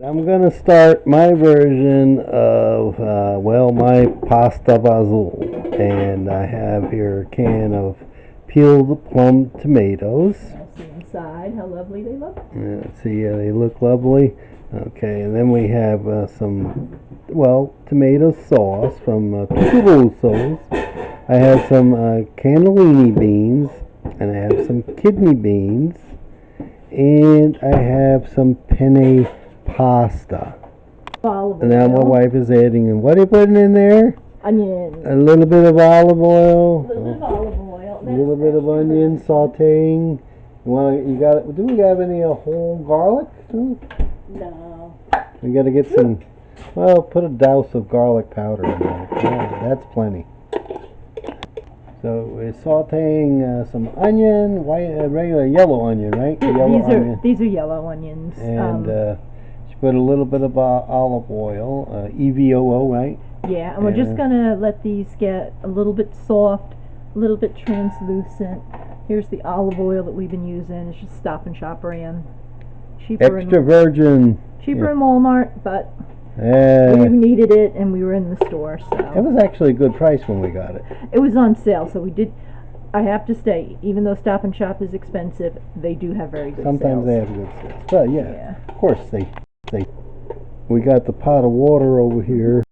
I'm gonna start my version of my Pasta Fazool, and I have here a can of peeled plum tomatoes. I'll see inside how lovely they look. See, they look lovely. Okay, and then we have some tomato sauce from Sauce. I have some cannellini beans, and I have some kidney beans, and I have some penne pasta. Olive And now oil. my wife is adding in, what are you putting in there? Onion. A little bit of olive oil. A little bit of olive oil. A little bit of onion sauteing. Do we have any whole garlic too? No. We got to get some. Well, put a douse of garlic powder in there. Yeah, that's plenty. So we're sauteing some onion, regular yellow onion, right? These are yellow onions. And she put a little bit of olive oil, EVOO, right? Yeah, and we're just gonna let these get a little bit soft, a little bit translucent. Here's the olive oil that we've been using. It's just Stop and Shop brand. Extra virgin. Cheaper in Walmart, but we needed it and we were in the store, so. It was actually a good price when we got it. It was on sale, so we did. I have to say, even though Stop and Shop is expensive, they do have very good Sometimes sales. they have good sales. But yeah, of course they. We got the pot of water over here.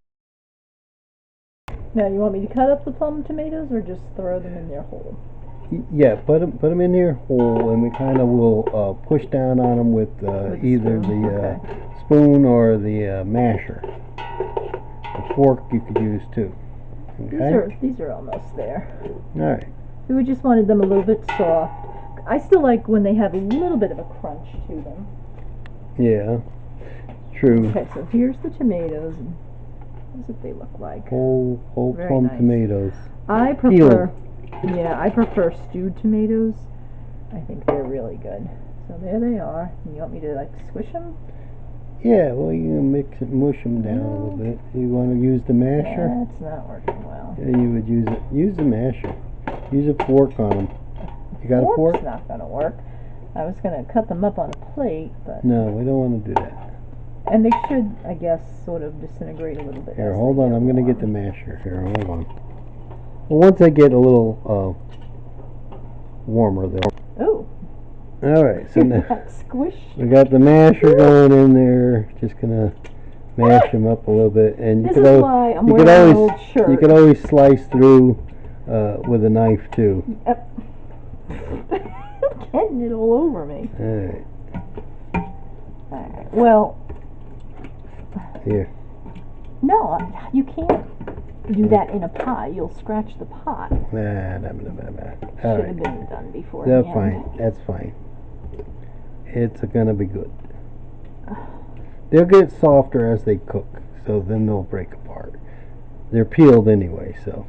Now, you want me to cut up the plum tomatoes or just throw them in there whole? Yeah, put them in there whole, and we kind of will push down on them with either the spoon or the masher. A fork you could use too. Okay. These are almost there. All right. So we just wanted them a little bit soft. I still like when they have a little bit of a crunch to them. Yeah. True. Okay, so here's the tomatoes. That's what they look like. Whole plum tomatoes. I prefer stewed tomatoes. I think they're really good. So there they are. And you want me to squish them? Yeah, well, you can mush them down a little bit. You want to use the masher? That's not working well. Yeah, you would use the masher. Use a fork on them. You got a fork? Fork's not going to work. I was going to cut them up on a plate, but... No, we don't want to do that. And they should, I guess, sort of disintegrate a little bit. Here, hold on. I'm going to get the masher. Here, hold on. Well, once they get a little warmer, though. Oh. All right, so now squished. we got the masher going in there. Just gonna mash them up a little bit, and you could always slice through with a knife too. Yep. Getting it all over me. All right. Well. Here. No, you can't do that in a pie. You'll scratch the pot. Nah. Should have been done before. That's fine. That's fine. It's gonna be good. They'll get softer as they cook, so then they'll break apart. They're peeled anyway, so.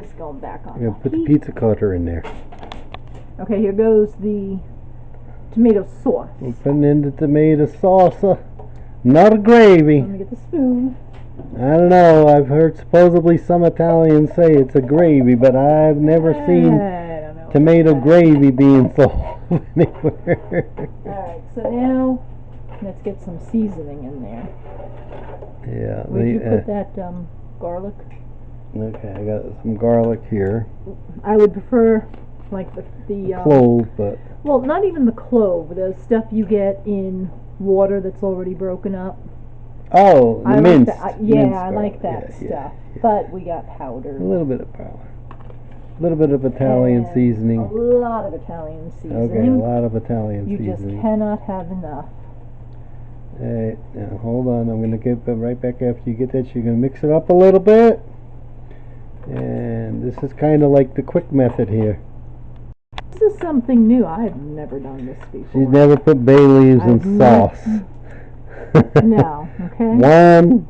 Just going back on. I'm gonna put the pizza cutter in there. Okay, here goes the tomato sauce. We're putting in the tomato sauce, not a gravy. I'm gonna get the spoon. I don't know. I've heard supposedly some Italians say it's a gravy, but I've never seen tomato gravy being sold anywhere. Alright, so now let's get some seasoning in there. Yeah. Where'd you put that garlic? Okay, I got some garlic here. I would prefer the clove, but... Well, not even the clove. The stuff you get in water that's already broken up. Oh, the minced. I like that stuff. Yeah. But we got powder. A little bit of powder. A little bit of Italian seasoning. A lot of Italian seasoning. Okay, a lot of Italian seasoning. You just cannot have enough. Alright, now hold on. I'm going to get right back after you get that. You're going to mix it up a little bit. And this is kind of like the quick method here. This is something new. I've never done this before. She's never put bay leaves in sauce. No, okay. One,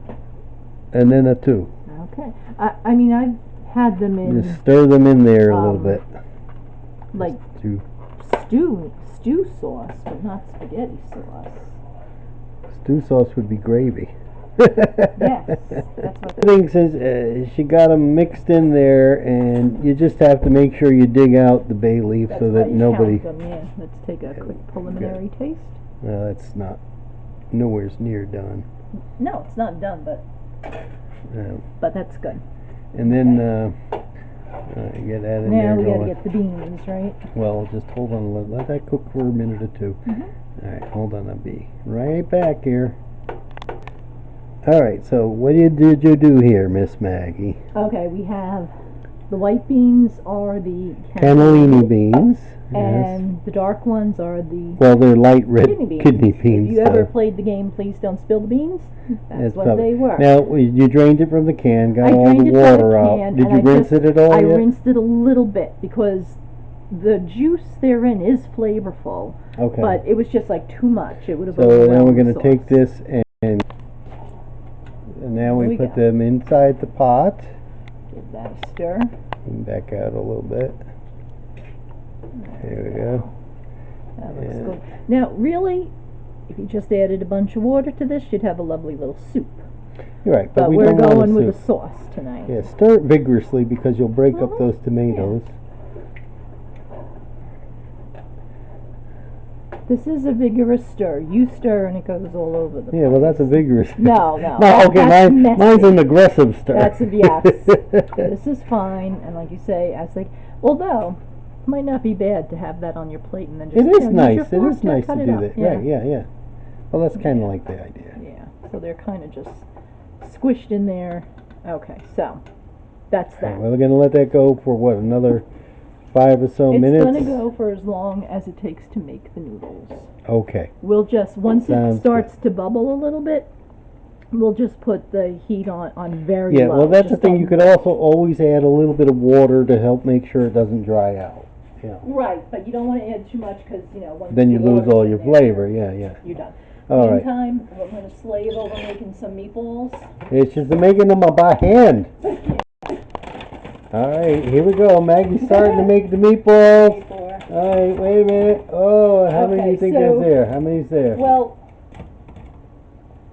and then a two. Okay. I mean, I've had them in... Just stir them in there a little bit. Like stew sauce, but not spaghetti sauce. Stew sauce would be gravy. Yes, that's what. The thing says she got them mixed in there, and you just have to make sure you dig out the bay leaf That's so how that you nobody. count them, yeah. Let's take a quick preliminary taste. Well, it's not nowhere near done. No, it's not done, but that's good. And then you get that in Now there we gotta going. get the beans, right? Well, just hold on. Let that cook for a minute or two. Mm-hmm. All right, hold on. I'll be right back here. All right. So what did you do here, Miss Maggie? Okay, we have the white beans are the Cannellini beans. and the dark ones are the Well, they're light red kidney beans. beans. If you ever played the game Please Don't Spill the Beans, that's what probably, they were. Now, you drained it from the can, got all drained the it from water the out. can, Did you rinse it at all I yet? rinsed it a little bit because the juice therein is flavorful, Okay. but it was just like too much. It would have So now we're going to sauce. take this and now we put them inside the pot. Give that a stir. And back out a little bit. There we go. That looks good. Now, really, if you just added a bunch of water to this, you'd have a lovely little soup. You're right, But we we're don't going want with soup. a sauce tonight. Yeah, stir it vigorously because you'll break up those tomatoes. This is a vigorous stir. You stir and it goes all over the place. Yeah, well, that's a vigorous. No. No, okay, That's mine's an aggressive stir. That's a yes. This is fine, and like you say, although it might not be bad to have that on your plate and then just. It is use nice. your It fork is nice to cut it do up. that. Yeah. Right? Yeah. Well, that's kind of like the idea. Yeah. So they're kind of just squished in there. Okay, so that's that. Right, well, we're gonna let that go for what, another 5 or so minutes? It's gonna go for as long as it takes to make the noodles. Okay. We'll just once Sounds it starts to bubble a little bit, we'll just put the heat on very Yeah, low. well, that's the just thing. on- You could also always add a little bit of water to help make sure it doesn't dry out. Yeah. Right, but you don't want to add too much because once Then you the lose water's all in your there, flavor. Yeah. You're done. All right. Meantime, we're going to slave over making some meatballs. It's just making them by hand. All right, here we go. Maggie's starting to make the meatballs. All right, wait a minute. Oh, how many do you think so- there's there? How many's there? Well,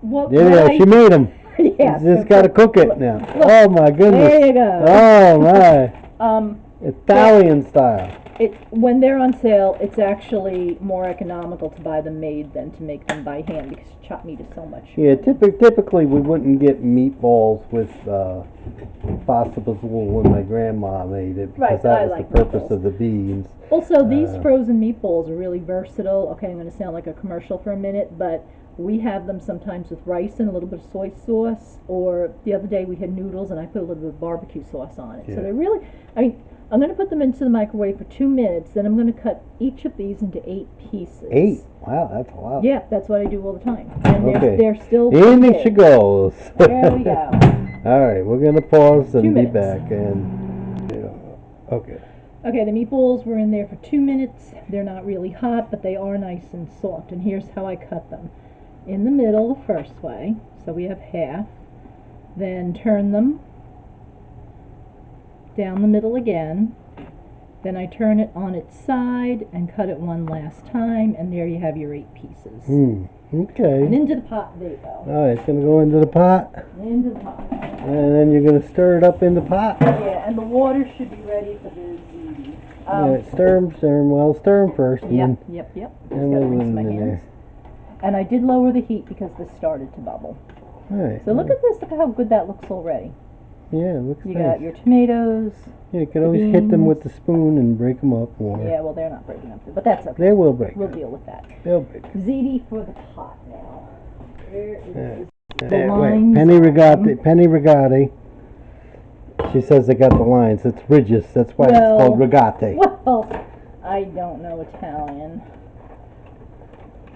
what? Yeah, she made them. Yeah. Just got to cook it now. Look, Oh my goodness. there you go. Oh my. Italian style. When they're on sale, it's actually more economical to buy them made than to make them by hand because chopped meat is so much. Yeah, typically we wouldn't get meatballs with Pasta Fazool when my grandma made it because Right, that I was like the purpose meatballs. of the beans. Also, these frozen meatballs are really versatile. Okay, I'm going to sound like a commercial for a minute, but we have them sometimes with rice and a little bit of soy sauce, or the other day we had noodles and I put a little bit of barbecue sauce on it. Yeah. So they're really, I'm going to put them into the microwave for 2 minutes, then I'm going to cut each of these into 8 pieces. 8? Wow, that's a lot. Yeah, that's what I do all the time. And Okay. they're still In big. she goes. There we go. All right, we're going to pause and 2 be minutes. back. And okay. Okay, the meatballs were in there for 2 minutes. They're not really hot, but they are nice and soft. And here's how I cut them. In the middle the first way, so we have half. Then turn them down the middle again. Then I turn it on its side and cut it one last time, and there you have your 8 pieces. Okay. And into the pot they go. All right, it's going to go into the pot. Into the pot. And then you're going to stir it up in the pot. Yeah, and the water should be ready for the ziti. Stir them. Well, stir them first. And Yep, then, yep. Just and gotta then rinse my in hands. there. And I did lower the heat because this started to bubble. All right. So look at this, look at how good that looks already. Yeah, it looks You nice. got your tomatoes. Yeah, you can the always hit them beans. with the spoon and break them up more. Yeah, well, they're not breaking up, but that's okay. They will break We'll up. deal with that. They'll break up. Ziti for the pot now. Where is the Wait, lines? Penne Rigato. She says they got the lines. It's ridges. That's why it's called rigate. Well, I don't know Italian.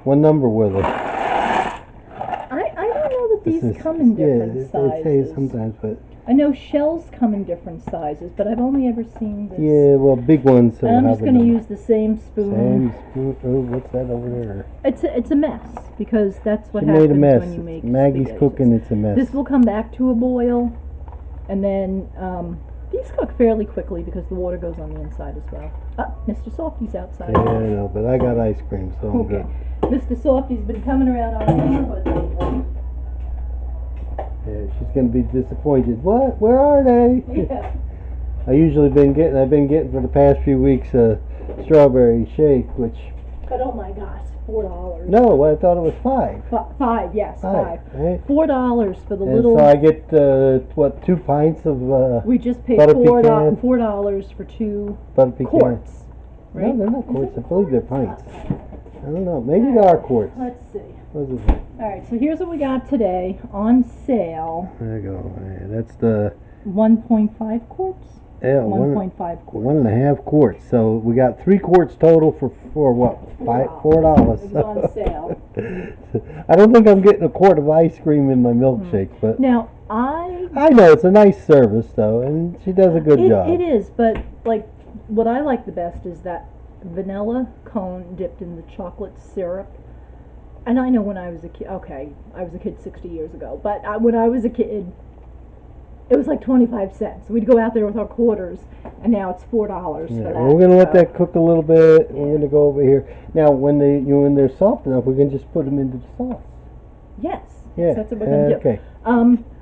What number were they? I don't know that these come in different sizes. They say sometimes, but I know shells come in different sizes, but I've only ever seen this. yeah, well, big ones. And I'm just going to use the same spoon. Same spoon. Oh, what's that over there? It's a mess because that's what She happens made a mess. when you make Maggie's spaghetti. cooking. It's a mess. This will come back to a boil, and then these cook fairly quickly because the water goes on the inside as well. Mr. Softy's outside. Yeah, I know, but I got ice cream, so I'm Okay. good. Mr. Softy's been coming around our neighborhood lately. Yeah, she's gonna be disappointed. What? Where are they? Yeah. I've been getting for the past few weeks a strawberry shake, which. But oh my gosh, $4. No, I thought it was $5. Five, yes, five. Right? $4 for the And little. so I get 2 pints of we just paid butter $4 pecan. $4 for 2 butter pecan. quarts. Right? No, they're not quarts. I believe they're pints. I don't know. Maybe they are quarts. Let's see. What is it? All right, so here's what we got today on sale. There you go. That's the 1.5 quarts. 1.5 quarts. 1.5 quarts. So we got 3 quarts total for what? $4. It was on sale. I don't think I'm getting a quart of ice cream in my milkshake, but now I know it's a nice service though, and she does a good job. It is, but like what I like the best is that vanilla cone dipped in the chocolate syrup. And I know when I was a kid, okay, I was a kid 60 years ago, but when I was a kid, it was like 25 cents. We'd go out there with our quarters, and now it's $4 for that. We're gonna let that cook a little bit. We're gonna go over here now. When they're soft enough, we can just put them into the sauce. Yes. Yeah. That's what we're gonna do. Okay.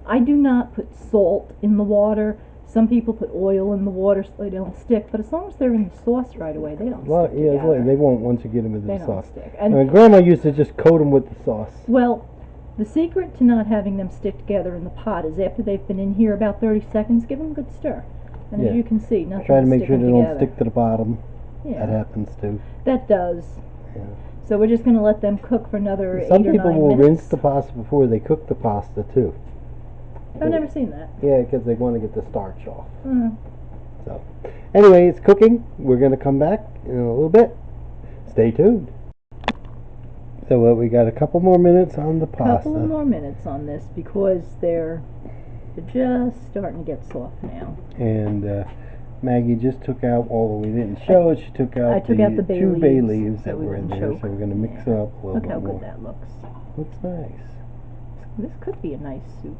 I do not put salt in the water. Some people put oil in the water so they don't stick, but as long as they're in the sauce right away, they don't stick together. They won't once you get them into they the don't sauce. stick. And Grandma used to just coat them with the sauce. Well, the secret to not having them stick together in the pot is after they've been in here about 30 seconds, give them a good stir. And as you can see, nothing Try to make sure sticking they together. don't stick to the bottom. Yeah. That happens too. That does. Yeah. So we're just going to let them cook for another 8 or 9 minutes. Some people will rinse the pasta before they cook the pasta too. I've never seen that. Yeah, because they want to get the starch off. Mm. So, anyway, it's cooking. We're going to come back in a little bit. Stay tuned. So we got a couple more minutes on the pasta. Couple more minutes on this because they're just starting to get soft now. And Maggie just took out, although we didn't show it, she took out the 2 bay leaves that were in there. So we're going to mix it up a little bit more. Look how good that looks. Looks nice. This could be a nice soup.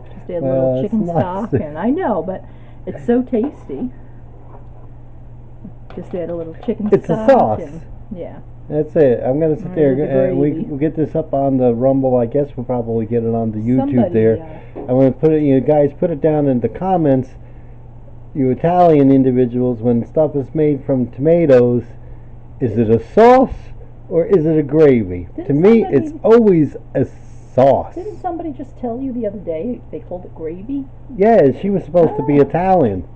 Just add a little chicken stock, and I know, but it's so tasty. Just add a little chicken stock. It's a sauce. And, yeah. That's it. I'm going to sit there. We'll get this up on the Rumble. I guess we'll probably get it on the YouTube Somebody, there. I'm going to put it, you guys put it down in the comments, you Italian individuals, when stuff is made from tomatoes, is it a sauce or is it a gravy? To me, it's always a sauce. Didn't somebody just tell you the other day they called it gravy? Yeah, she was supposed to be Italian.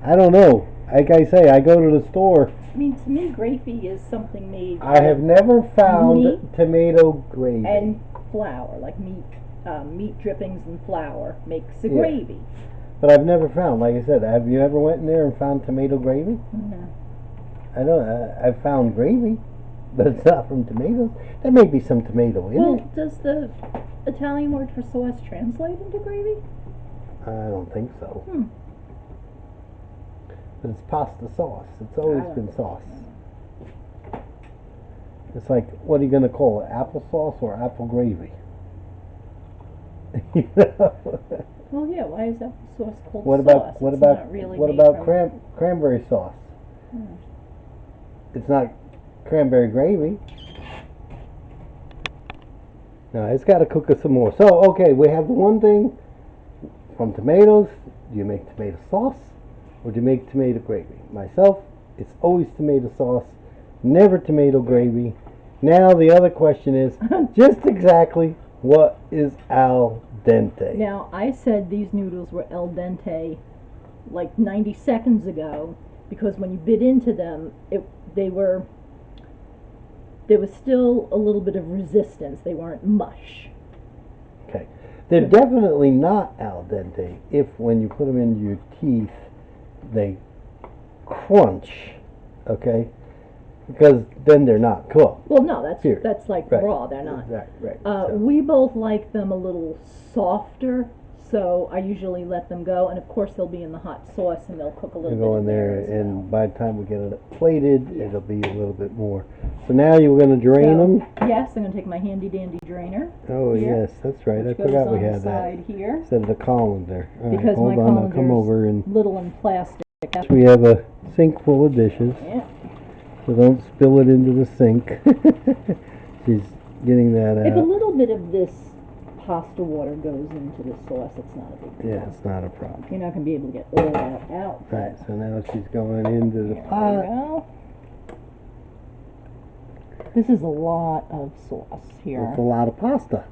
I don't know. Like I say, I go to the store. I mean, to me, gravy is something made. I have never found tomato gravy. And flour, like meat drippings and flour makes a gravy. But I've never found, like I said, have you ever went in there and found tomato gravy? No. I don't. I've found gravy, but it's not from tomatoes. There may be some tomato in it. Well, does the Italian word for sauce translate into gravy? I don't think so. Hmm. But it's pasta sauce. It's always been sauce. It's like, what are you going to call it? Applesauce or apple gravy? You know? Well, yeah. Why is that sauce called What sauce? about cranberry sauce? Hmm. It's not cranberry gravy. No, it's got to cook us some more. So, okay, we have the one thing from tomatoes. Do you make tomato sauce or do you make tomato gravy? Myself, it's always tomato sauce, never tomato gravy. Now the other question is just exactly what is al dente? Now, I said these noodles were al dente like 90 seconds ago because when you bit into them, there was still a little bit of resistance. They weren't mush. Okay. They're definitely not al dente if when you put them into your teeth, they crunch, okay? Because then they're not cooked. Well, no, that's like raw. They're not. Right. We both like them a little softer, so I usually let them go. And of course, they'll be in the hot sauce, and they'll cook a little bit. Go in there, and by the time we get it plated, it'll be a little bit more. So now you're going to drain them. Yes, I'm going to take my handy dandy drainer. Oh here, yes, that's right. I goes forgot on we had the that side here. instead of the colander. All right, Because hold my on, I'll come over and little and plastic. we have a sink full of dishes. Yeah. So don't spill it into the sink. She's getting that out. If a little bit of this pasta water goes into the sauce. It's not a big deal. Yeah, it's not a problem. You're not going to be able to get all that out. Right, so now she's going into the There we pot. go. This is a lot of sauce here. It's a lot of pasta.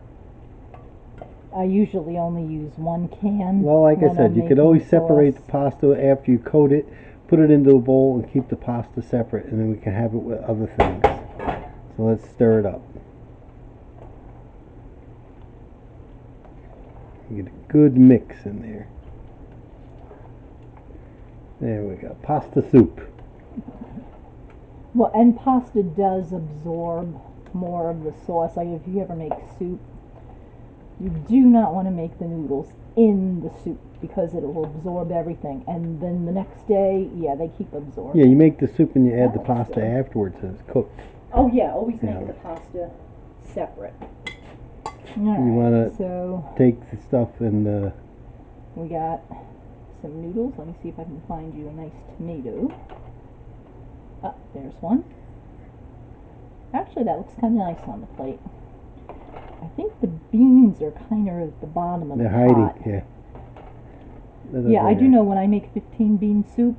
I usually only use 1 can. Well, like I when said, I'm you could making always separate the sauce. pasta after you coat it, put it into a bowl, and keep the pasta separate, and then we can have it with other things. So let's stir it up. You get a good mix in there. There we go. Pasta soup. Well, and pasta does absorb more of the sauce. Like if you ever make soup, you do not want to make the noodles in the soup because it will absorb everything. And then the next day, yeah, they keep absorbing. Yeah, you make the soup and you add the That's pasta good. afterwards as it's cooked. Oh yeah, always Yeah. make the pasta separate. You wanna- So Take the stuff and we got some noodles. Let me see if I can find you a nice tomato. Ah, there's one. Actually, that looks kind of nice on the plate. I think the beans are kind of at the bottom of they're the hiding. pot. Yeah. Yeah, I do know when I make 15 bean soup,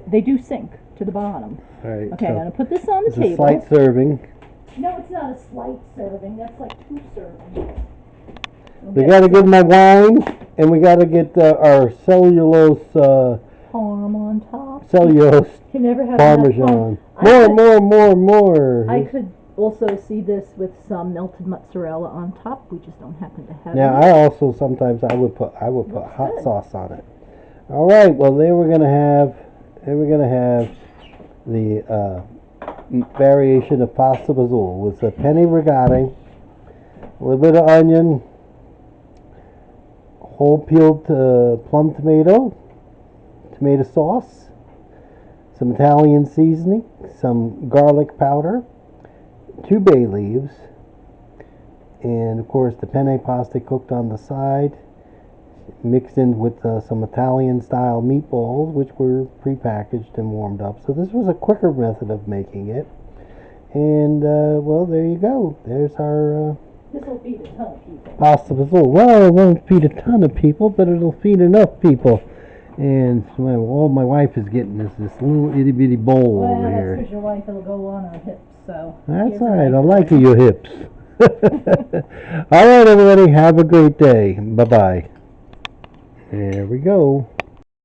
they do sink to the bottom. All right. Okay, so I'm going to put this on the it's a table. slight serving. No, it's not a slight serving. That's like 2 servings. We gotta get my wine, and we gotta get our cellulose Parm on top. cellulose You never have parmesan. enough More. I could also see this with some melted mozzarella on top. We just don't happen to have Now it. I also sometimes I would put hot good. sauce on it. All right. Well, there we're gonna have the variation of Pasta Fazool with the Penne Rigato, a little bit of onion, whole peeled plum tomato sauce, some Italian seasoning, some garlic powder, 2 bay leaves, and of course the penne pasta cooked on the side, mixed in with some Italian style meatballs, which were prepackaged and warmed up. So this was a quicker method of making it. And well, there you go. There's our This will feed a ton of people. Pasta Fazool. Well, it won't feed a ton of people, but it'll feed enough people. And so all my wife is getting is this little itty bitty bowl Well, over that's here. because your wife will go on her hips, so. That's here's all a right. nice I like one. your hips. All right, everybody. Have a great day. Bye-bye. There we go.